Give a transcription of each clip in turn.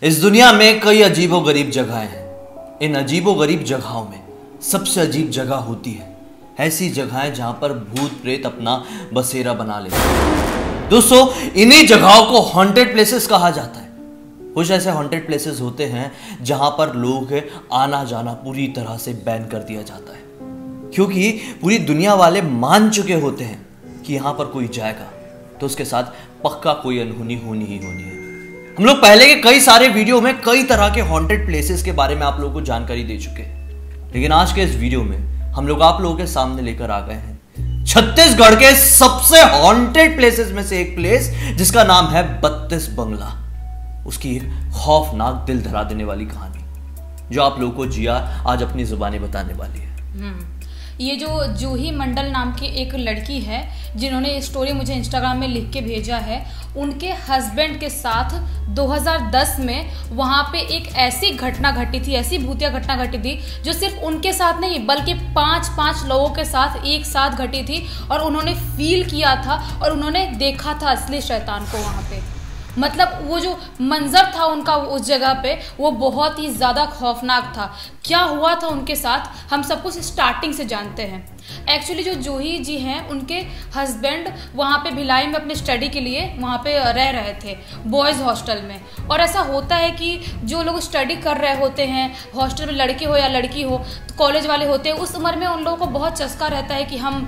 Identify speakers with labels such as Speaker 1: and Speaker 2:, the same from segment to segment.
Speaker 1: इस दुनिया में कई अजीबोगरीब जगहें हैं। इन अजीबोगरीब जगहों में सबसे अजीब जगह होती है ऐसी जगहें जहां पर भूत प्रेत अपना बसेरा बना लेते हैं। दोस्तों, इन्हीं जगहों को हॉन्टेड प्लेसेस कहा जाता है। कुछ ऐसे हॉन्टेड प्लेसेस होते हैं जहां पर लोग आना जाना पूरी तरह से बैन कर दिया जाता है, क्योंकि पूरी दुनिया वाले मान चुके होते हैं कि यहां पर कोई जाएगा तो उसके साथ पक्का कोई अनहोनी होनी ही होनी है। हम लोग पहले के कई सारे वीडियो में कई तरह के हॉन्टेड प्लेसेस के बारे में आप लोगों को जानकारी दे चुके हैं, लेकिन आज के इस वीडियो में हम लोग आप लोगों के सामने लेकर आ गए हैं छत्तीसगढ़ के सबसे हॉन्टेड प्लेसेस में से एक प्लेस, जिसका नाम है 32 बंगला। उसकी एक खौफनाक दिल धरा देने वाली कहानी जो आप लोगों को जिया आज अपनी जुबानी बताने वाली है।
Speaker 2: ये जो जूही मंडल नाम की एक लड़की है जिन्होंने ये स्टोरी मुझे इंस्टाग्राम में लिख के भेजा है, उनके हस्बैंड के साथ 2010 में वहाँ पे एक ऐसी घटना घटी थी, ऐसी भूतिया घटना घटी थी जो सिर्फ उनके साथ नहीं बल्कि 5 लोगों के साथ एक साथ घटी थी। और उन्होंने फील किया था और उन्होंने देखा था असली शैतान को वहाँ पे। मतलब वो जो मंजर था उनका उस जगह पे वो बहुत ही ज़्यादा खौफनाक था। क्या हुआ था उनके साथ हम सब कुछ स्टार्टिंग से जानते हैं। एक्चुअली जो जूही जी हैं उनके हस्बैंड वहाँ पे भिलाई में अपने स्टडी के लिए वहाँ पे रह रहे थे बॉयज़ हॉस्टल में। और ऐसा होता है कि जो लोग स्टडी कर रहे होते हैं हॉस्टल में, लड़के हो या लड़की हो, कॉलेज वाले होते हैं, उस उम्र में उन लोगों को बहुत चस्का रहता है कि हम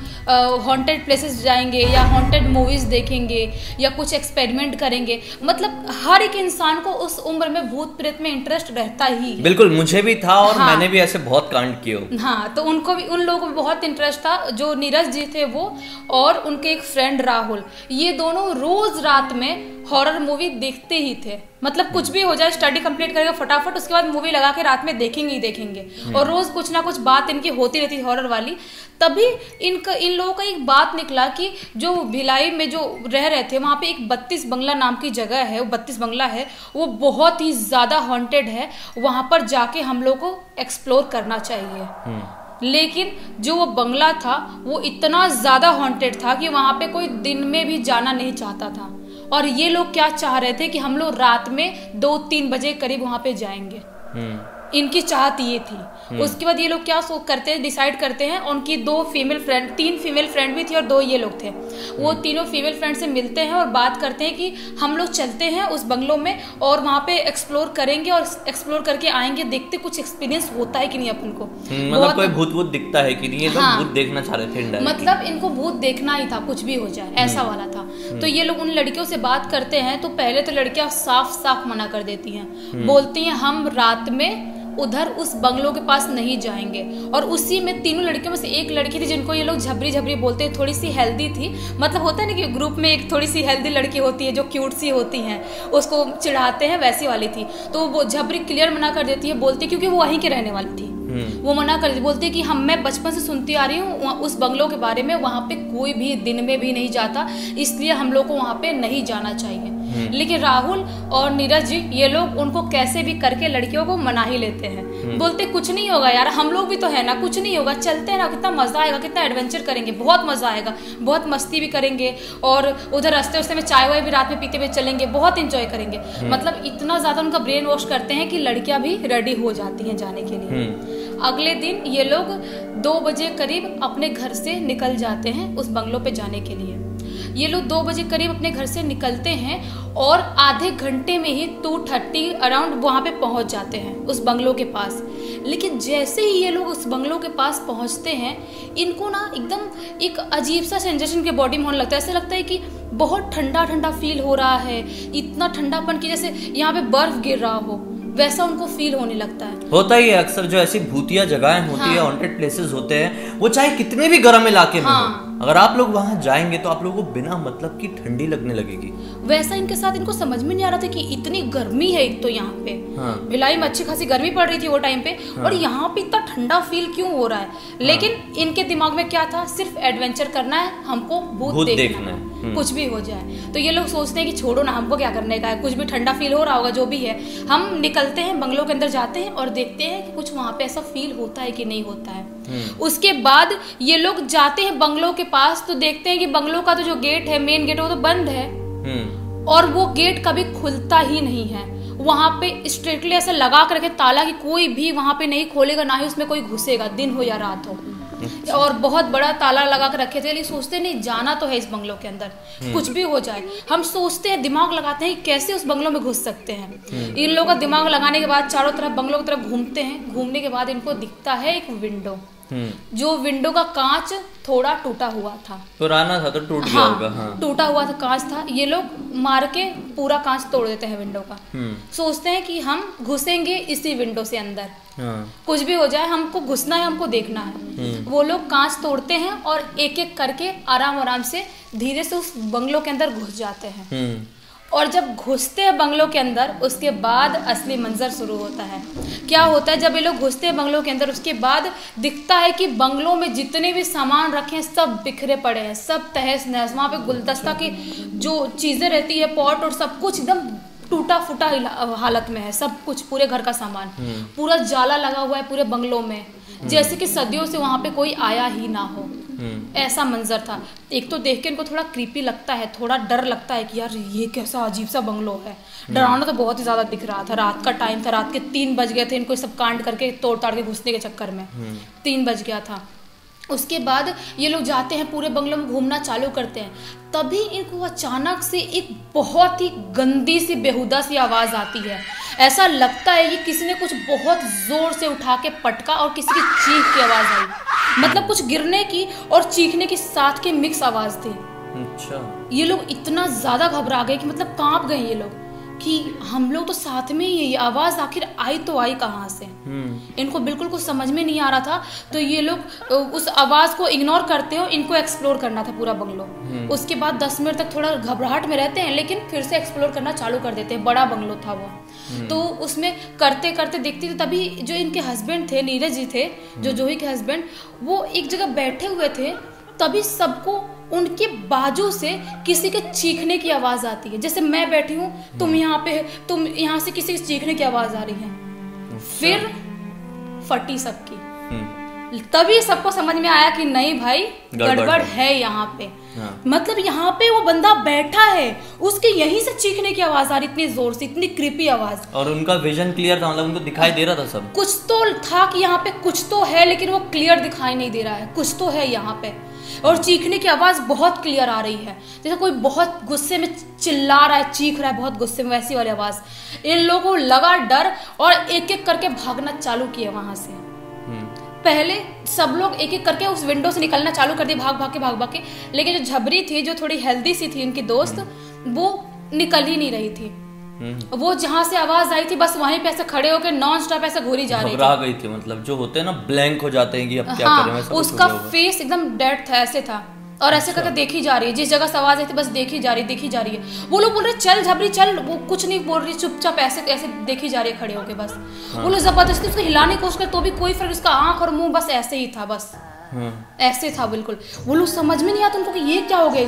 Speaker 2: हॉन्टेड प्लेसेस जाएंगे या हॉन्टेड मूवीज़ देखेंगे या कुछ एक्सपेरिमेंट करेंगे। मतलब हर एक इंसान को उस उम्र में भूत प्रेत में इंटरेस्ट रहता ही।
Speaker 1: बिल्कुल, मुझे भी था और मैंने भी ऐसे बहुत कांड किए।
Speaker 2: हाँ, तो उनको भी, उन लोगों को भी बहुत इंटरेस्ट था। जो नीरज जी थे वो और उनके एक फ्रेंड राहुल, ये दोनों रोज रात में हॉरर मूवी देखते ही थे। मतलब कुछ भी हो जाए, स्टडी कंप्लीट करेगा फटाफट, उसके बाद मूवी लगा के रात में देखेंगे ही देखेंगे। और रोज कुछ ना कुछ बात इनकी होती रहती हॉरर वाली। तभी इन लोगों का एक बात निकला कि जो भिलाई में जो रह रहे थे वहाँ पे एक 32 बंगला नाम की जगह है, वो 32 बंगला है, वो बहुत ही ज़्यादा हॉन्टेड है। वहाँ पर जाके हम लोग को एक्सप्लोर करना चाहिए। लेकिन जो वो बंगला था वो इतना ज़्यादा हॉन्टेड था कि वहाँ पे कोई दिन में भी जाना नहीं चाहता था। और ये लोग क्या चाह रहे थे कि हम लोग रात में 2-3 बजे करीब वहाँ पे जाएंगे। इनकी चाहत ये थी। उसके बाद ये लोग क्या करते हैं, डिसाइड करते हैं। उनकी 3 फीमेल फ्रेंड भी थी और 2 ये लोग थे। वो तीनों फीमेल फ्रेंड से मिलते हैं और बात करते हैं कि हम लोग चलते हैं उस बंगलों में और वहाँ पे एक्सप्लोर करेंगे और एक्सप्लोर करके आएंगे, देखते कुछ एक्सपीरियंस होता है कि नहीं अपन को।
Speaker 1: मतलब कोई भूत दिखता है कि नहीं। हाँ, भूत देखना चाह रहे थे।
Speaker 2: मतलब इनको भूत देखना ही था, कुछ भी हो जाए ऐसा वाला था। तो ये लोग उन लड़कियों से बात करते हैं तो पहले तो लड़कियां साफ मना कर देती हैं, बोलती हैं हम रात में उधर उस बंगलों के पास नहीं जाएंगे। और उसी में तीनों लड़कियों में से एक लड़की थी जिनको ये लोग झबरी बोलते हैं, थोड़ी सी हेल्दी थी। मतलब होता है ना कि ग्रुप में एक थोड़ी सी हेल्दी लड़की होती है जो क्यूट सी होती हैं, उसको चिढ़ाते हैं, वैसी वाली थी। तो वो झबरी क्लियर मना कर देती है, बोलती क्योंकि वो वहीं के रहने वाली थी। वो मना कर बोलती है कि मैं बचपन से सुनती आ रही हूँ उस बंगलों के बारे में, वहाँ पे कोई भी दिन में भी नहीं जाता, इसलिए हम लोग को वहाँ पे नहीं जाना चाहिए। लेकिन राहुल और नीरज जी ये लोग उनको कैसे भी करके लड़कियों को मना ही लेते हैं। बोलते कुछ नहीं होगा यार, हम लोग भी तो है ना, कुछ नहीं होगा, चलते हैं ना, कितना मजा आएगा, कितना एडवेंचर करेंगे, बहुत मजा आएगा, बहुत मस्ती भी करेंगे और उधर रास्ते में चाय वाय भी रात में पीते हुए चलेंगे, बहुत इंजॉय करेंगे। मतलब इतना ज्यादा उनका ब्रेन वॉश करते हैं कि लड़कियां भी रेडी हो जाती हैं जाने के लिए। अगले दिन ये लोग 2 बजे करीब अपने घर से निकल जाते हैं उस बंगलों पे जाने के लिए। ये लोग 2 बजे करीब अपने घर से निकलते हैं और आधे घंटे में ही 2:30 अराउंड वहाँ पे पहुँच जाते हैं उस बंगलों के पास। लेकिन जैसे ही ये लोग उस बंगलों के पास पहुँचते हैं, इनको ना एकदम एक अजीब सा सेंसेशन के बॉडी में होने लगता है। ऐसा लगता है कि बहुत ठंडा फील हो रहा है, इतना ठंडापन कि जैसे यहाँ पे बर्फ गिर रहा हो, वैसा उनको फील होने लगता है।
Speaker 1: होता ही है अक्सर, जो ऐसी भूतिया जगहें होती है, हॉन्टेड प्लेसेस होते हैं, वो चाहे कितने भी गर्म इलाके में हो, अगर आप लोग वहां जाएंगे तो आप लोगों को बिना मतलब की ठंडी लगने लगेगी।
Speaker 2: वैसा इनके साथ इनको समझ में नहीं आ रहा था कि इतनी गर्मी है एक तो यहाँ पे। भिलाई में अच्छी खासी गर्मी पड़ रही थी वो टाइम पे, और यहाँ पे इतना ठंडा फील क्यों हो रहा है। लेकिन इनके दिमाग में क्या था, सिर्फ एडवेंचर करना है, हमको भूत देखना है, कुछ भी हो जाए। तो ये लोग सोचते हैं कि छोड़ो ना, हमको क्या करने का है, कुछ भी ठंडा फील हो रहा होगा जो भी है। हम निकलते हैं बंगलों के अंदर, जाते हैं और देखते हैं कि कुछ वहाँ पे ऐसा फील होता है कि नहीं होता है। उसके बाद ये लोग जाते हैं बंगलों के पास तो देखते हैं कि बंगलों का तो जो गेट है, मेन गेट, वो तो बंद है और वो गेट कभी खुलता ही नहीं है। वहां पे स्ट्रिक्टली ऐसे लगा कर रखे ताला कि कोई भी वहां पे नहीं खोलेगा, ना ही उसमें कोई घुसेगा, दिन हो या रात हो। और बहुत बड़ा ताला लगा कर रखे थे, लेकिन सोचते नहीं जाना तो है इस बंगलों के अंदर, कुछ भी हो जाए। हम सोचते हैं, दिमाग लगाते हैं कि कैसे उस बंगलों में घुस सकते हैं। इन लोगों का दिमाग लगाने के बाद चारों तरफ बंगलों की तरफ घूमते हैं। घूमने के बाद इनको दिखता है एक विंडो, जो विंडो का कांच थोड़ा टूटा हुआ था,
Speaker 1: पुराना था तो टूट गया होगा। हाँ,
Speaker 2: टूटा हुआ था कांच था। ये लोग मार के पूरा कांच तोड़ देते हैं विंडो का। सोचते हैं कि हम घुसेंगे इसी विंडो से अंदर, कुछ भी हो जाए हमको घुसना है, हमको देखना है। वो लोग कांच तोड़ते हैं और एक एक करके आराम आराम से धीरे से उस बंगलों के अंदर घुस जाते हैं। और जब घुसते हैं बंगलों के अंदर, उसके बाद असली मंजर शुरू होता है। क्या होता है जब ये लोग घुसते हैं बंगलों के अंदर, उसके बाद दिखता है कि बंगलों में जितने भी सामान रखे हैं सब बिखरे पड़े हैं, सब तहस नहस। वहाँ पे गुलदस्ता की जो चीज़ें रहती है, पॉट और सब कुछ एकदम टूटा फूटा हालत में है। सब कुछ, पूरे घर का सामान, पूरा जाला लगा हुआ है पूरे बंगलों में, जैसे कि सदियों से वहाँ पे कोई आया ही ना हो। ऐसा मंजर था। एक तो देख के इनको थोड़ा क्रीपी लगता है, थोड़ा डर लगता है कि यार ये कैसा अजीब सा बंगलो है। डरावना तो बहुत ही ज्यादा दिख रहा था। रात का टाइम था, रात के 3 बज गए थे इनको सब कांड करके तोड़ ताड़ के घुसने के चक्कर में। 3 बज गया था। उसके बाद ये लोग जाते हैं, पूरे बंगलों में घूमना चालू करते हैं। तभी इनको अचानक से एक बहुत ही गंदी सी बेहुदा सी आवाज़ आती है। ऐसा लगता है कि किसी ने कुछ बहुत ज़ोर से उठा के पटका और किसी की चीख की आवाज़ आई। मतलब कुछ गिरने की और चीखने की साथ के मिक्स आवाज़ थी।
Speaker 1: अच्छा।
Speaker 2: ये लोग इतना ज़्यादा घबरा गए कि मतलब कांप गए ये लोग कि हम लोग तो साथ में ही, ये आवाज़ आखिर आई तो आई कहाँ से। इनको बिल्कुल कुछ समझ में नहीं आ रहा था। तो ये लोग उस आवाज़ को इग्नोर करते हो, इनको एक्सप्लोर करना था पूरा बंगलो। उसके बाद 10 मिनट तक थोड़ा घबराहट में रहते हैं, लेकिन फिर से एक्सप्लोर करना चालू कर देते हैं। बड़ा बंगलो था वो। तो उसमें करते करते देखती थी, तभी जो इनके हस्बैंड थे, नीरज जी थे, जो जूही के हस्बैंड, वो एक जगह बैठे हुए थे। तभी सबको उनके बाजू से किसी के चीखने की आवाज आती है। जैसे मैं बैठी हूँ, तुम यहाँ से किसी के चीखने की आवाज आ रही है। फिर फटी सबकी। तभी सबको समझ में आया कि नहीं भाई, गड़बड़ है यहाँ पे। मतलब यहाँ पे वो बंदा बैठा है, उसके यहीं से चीखने की आवाज आ रही, इतनी जोर से, इतनी क्रीपी आवाज।
Speaker 1: और उनका विजन क्लियर था, मतलब उनको दिखाई दे रहा था सब
Speaker 2: कुछ तो था कि यहाँ पे कुछ तो है, लेकिन वो क्लियर दिखाई नहीं दे रहा है। कुछ तो है यहाँ पे। और चीखने की आवाज बहुत क्लियर आ रही है, जैसे कोई बहुत गुस्से में चिल्ला रहा है, चीख रहा है बहुत गुस्से में, वैसी वाली आवाज। इन लोगों को लगा डर और एक एक करके भागना चालू किया वहां से। पहले सब लोग एक एक करके उस विंडो से निकलना चालू कर दिए, भाग भाग के। लेकिन जो झबरी थी, जो थोड़ी हेल्दी सी थी उनकी दोस्त, वो निकल ही नहीं रही थी। वो जहां से आवाज आई थी बस वहीं पे ऐसे खड़े होकर नॉन स्टॉप ऐसे घूरी जा रही थी।
Speaker 1: घबरा गई थी, मतलब जो होते हैं ना ब्लैंक हो जाते हैं कि अब क्या करें। वैसा
Speaker 2: उसका फेस एकदम डेड था, ऐसे था। और ऐसे करके देखी जा रही है, जिस जगह से आवाज आई थी बस देखी जा रही है। वो लोग बोल रहे चल झबरी चल, वो कुछ नहीं बोल रही, चुपचाप ऐसे ऐसे देखी जा रही है खड़े होके बस। वो लोग जबरदस्ती उसको हिलाने की कोशिश कर, तो भी कोई फर्क, उसका आंख और मुंह बस ऐसे ही था, बस ऐसे था बिल्कुल। वो लोग समझ में नहीं आता उनको कि ये क्या हो गया।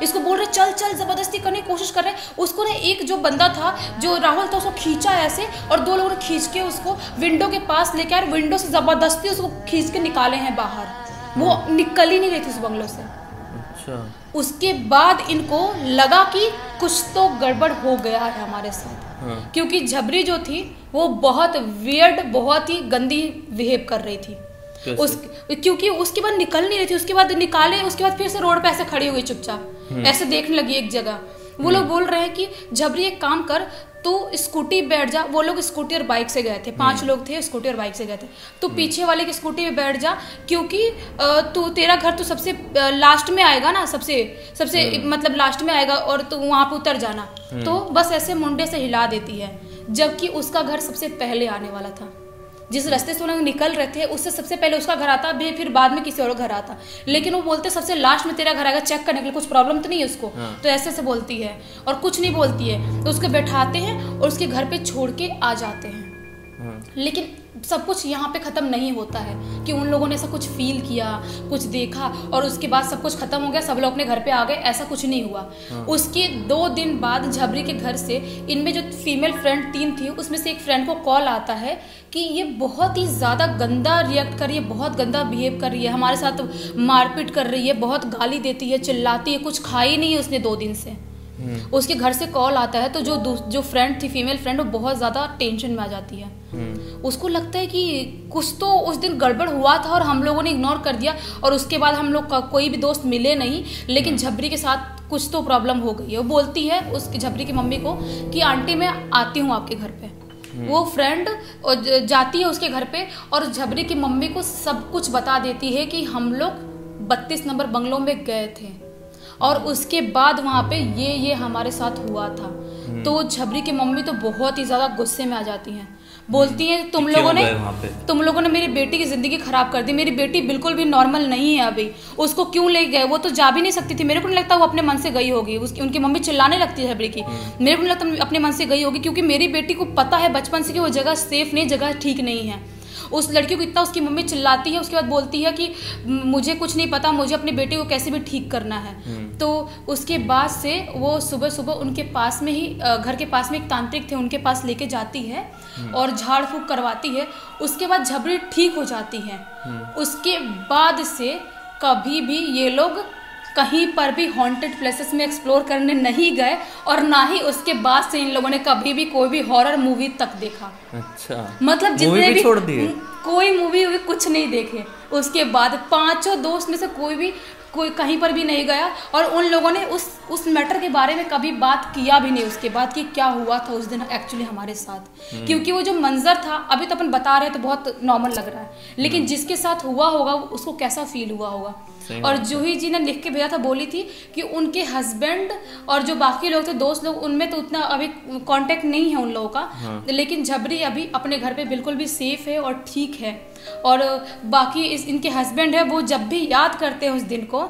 Speaker 2: इसको बोल रहे चल चल, जबरदस्ती करने की कोशिश कर रहे। उसको ना एक जो बंदा था, जो राहुल था, उसको खींचा ऐसे, और 2 लोगों ने खींच के उसको विंडो के पास लेके आए। विंडो से जबरदस्ती उसको खींच के निकाले हैं बाहर। वो निकल ही नहीं रही थी उस बंगलों से। अच्छा। उसके बाद इनको लगा कि कुछ तो गड़बड़ हो गया है हमारे साथ। क्योंकि झबरी जो थी वो बहुत वियर्ड, बहुत ही गंदी बिहेव कर रही थी। क्योंकि उसके बाद निकल नहीं रही थी। उसके बाद निकाले, उसके बाद फिर से रोड पे ऐसे खड़ी हुई चुपचाप, ऐसे देखने लगी एक जगह। वो लोग बोल रहे हैं कि झबरी एक काम कर, तू स्कूटी बैठ जा। वो लोग स्कूटी और बाइक से गए थे, 5 लोग थे, स्कूटी और बाइक से गए थे। तो पीछे वाले की स्कूटी में बैठ जा, क्योंकि तू, तेरा घर तो सबसे लास्ट में आएगा ना, सबसे मतलब लास्ट में आएगा, और तू वहां पे उतर जाना। तो बस ऐसे मुंडे से हिला देती है, जबकि उसका घर सबसे पहले आने वाला था। जिस रास्ते से वो लोग निकल रहे थे उससे सबसे पहले उसका घर आता, फिर बाद में किसी और घर आता। लेकिन वो बोलते सबसे लास्ट में तेरा घर आएगा, चेक करने के लिए, कुछ प्रॉब्लम तो नहीं है उसको। तो ऐसे बोलती है और कुछ नहीं बोलती है। तो उसको बैठाते हैं और उसके घर पे छोड़ के आ जाते हैं। लेकिन सब कुछ यहाँ पे ख़त्म नहीं होता है कि उन लोगों ने ऐसा कुछ फील किया, कुछ देखा और उसके बाद सब कुछ ख़त्म हो गया, सब लोग अपने घर पे आ गए, ऐसा कुछ नहीं हुआ। उसके 2 दिन बाद झबरी के घर से, इनमें जो फीमेल फ्रेंड 3 थी, उसमें से एक फ्रेंड को कॉल आता है कि ये बहुत ही ज़्यादा गंदा रिएक्ट कर रही है, बहुत गंदा बिहेव कर रही है, हमारे साथ मारपीट कर रही है, बहुत गाली देती है, चिल्लाती है, कुछ खाई नहीं है उसने 2 दिन से, उसके घर से कॉल आता है तो जो फ्रेंड थी, फीमेल फ्रेंड, वो बहुत ज़्यादा टेंशन में आ जाती है। उसको लगता है कि कुछ तो उस दिन गड़बड़ हुआ था और हम लोगों ने इग्नोर कर दिया, और उसके बाद हम लोग का कोई भी दोस्त मिले नहीं, लेकिन झबरी के साथ कुछ तो प्रॉब्लम हो गई है। वो बोलती है उसकी झबरी की मम्मी को कि आंटी मैं आती हूँ आपके घर पे। वो फ्रेंड जाती है उसके घर पे और झबरी की मम्मी को सब कुछ बता देती है कि हम लोग 32 नंबर बंगलों में गए थे और उसके बाद वहाँ पे ये हमारे साथ हुआ था। तो झबरी की मम्मी तो बहुत ही ज़्यादा गुस्से में आ जाती हैं, बोलती हैं तुम लोगों ने मेरी बेटी की ज़िंदगी ख़राब कर दी, मेरी बेटी बिल्कुल भी नॉर्मल नहीं है अभी, उसको क्यों ले गए, वो तो जा भी नहीं सकती थी, मेरे को नहीं लगता वो अपने मन से गई होगी। उनकी मम्मी चिल्लाने लगती है झबरी की, मेरे को नहीं लगता अपने मन से गई होगी, क्योंकि मेरी बेटी को पता है बचपन से कि वो जगह सेफ नहीं, जगह ठीक नहीं है। उस लड़की को इतना उसकी मम्मी चिल्लाती है, उसके बाद बोलती है कि मुझे कुछ नहीं पता, मुझे अपनी बेटी को कैसे भी ठीक करना है। तो उसके बाद से वो सुबह सुबह उनके पास में ही, घर के पास में एक तांत्रिक थे, उनके पास लेके जाती है और झाड़ फूक करवाती है। उसके बाद झबरी ठीक हो जाती है। उसके बाद से कभी भी ये लोग कहीं पर भी हॉन्टेड प्लेसेस में एक्सप्लोर करने नहीं गए, और ना ही उसके बाद से इन लोगों ने कभी भी कोई भी हॉरर मूवी तक देखा।
Speaker 1: अच्छा,
Speaker 2: मतलब जितने भी
Speaker 1: छोड़ दिए,
Speaker 2: कोई मूवी कुछ नहीं देखे। उसके बाद 5 दोस्त में से कोई कहीं पर भी नहीं गया, और उन लोगों ने उस मैटर के बारे में कभी बात किया भी नहीं उसके बाद कि क्या हुआ था उस दिन एक्चुअली हमारे साथ। क्योंकि वो जो मंजर था, अभी तो अपन बता रहे हैं तो बहुत नॉर्मल लग रहा है, लेकिन जिसके साथ हुआ होगा उसको कैसा फील हुआ होगा। और जूही जी ने लिख के भेजा था, बोली थी कि उनके हस्बैंड और जो बाकी लोग थे, दोस्त लोग, उनमें तो उतना अभी कांटेक्ट नहीं है उन लोगों का, लेकिन झबरी अभी अपने घर पे बिल्कुल भी सेफ है और ठीक है। और बाकी इनके हस्बैंड है, वो जब भी याद करते हैं उस दिन को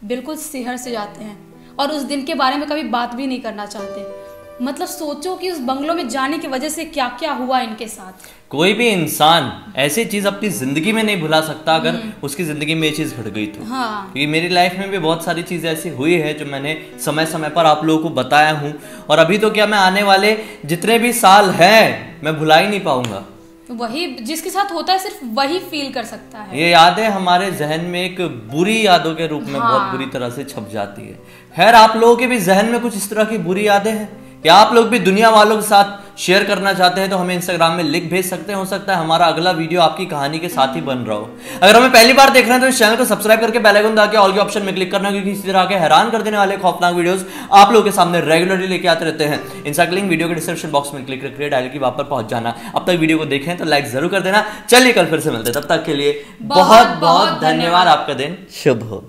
Speaker 2: बिल्कुल सिहर से जाते हैं और उस दिन के बारे में कभी बात भी नहीं करना चाहते। मतलब सोचो कि उस बंगलों में जाने की वजह से क्या क्या हुआ इनके साथ।
Speaker 1: कोई भी इंसान ऐसी चीज अपनी जिंदगी में नहीं भुला सकता अगर उसकी जिंदगी में ये चीज घट गई तो।
Speaker 2: हाँ।
Speaker 1: क्योंकि मेरी लाइफ में भी बहुत सारी चीजें ऐसी हुई है जो मैंने समय समय पर आप लोगों को बताया हूँ, और अभी तो क्या, मैं आने वाले जितने भी साल हैं मैं भुला ही नहीं पाऊंगा।
Speaker 2: वही जिसके साथ होता है सिर्फ वही फील कर सकता है।
Speaker 1: ये यादें हमारे जहन में एक बुरी यादों के रूप में बहुत बुरी तरह से छप जाती है। खैर, आप लोगों के भी जहन में कुछ इस तरह की बुरी यादें हैं, या आप लोग भी दुनिया वालों के साथ शेयर करना चाहते हैं तो हमें इंस्टाग्राम में लिख भेज सकते हैं। हो सकता है हमारा अगला वीडियो आपकी कहानी के साथ ही बन रहा हो। अगर हमें पहली बार देख रहे हैं तो इस चैनल को सब्सक्राइब करके बेल आइकन दबा के ऑल के ऑप्शन में क्लिक करना, क्योंकि इसी तरह के हैरान कर देने वाले खौफनाक वीडियोस आप लोगों के सामने रेगुलरली लेके आते रहते हैं। इनका लिंक वीडियो के डिस्क्रिप्शन बॉक्स में क्लिक करके डायल की वहां पर पहुंच जाना। अब तक वीडियो को देखें तो लाइक जरूर कर देना। चलिए कल फिर से मिलते हैं, तब तक के लिए बहुत बहुत धन्यवाद। आपका दिन शुभ हो।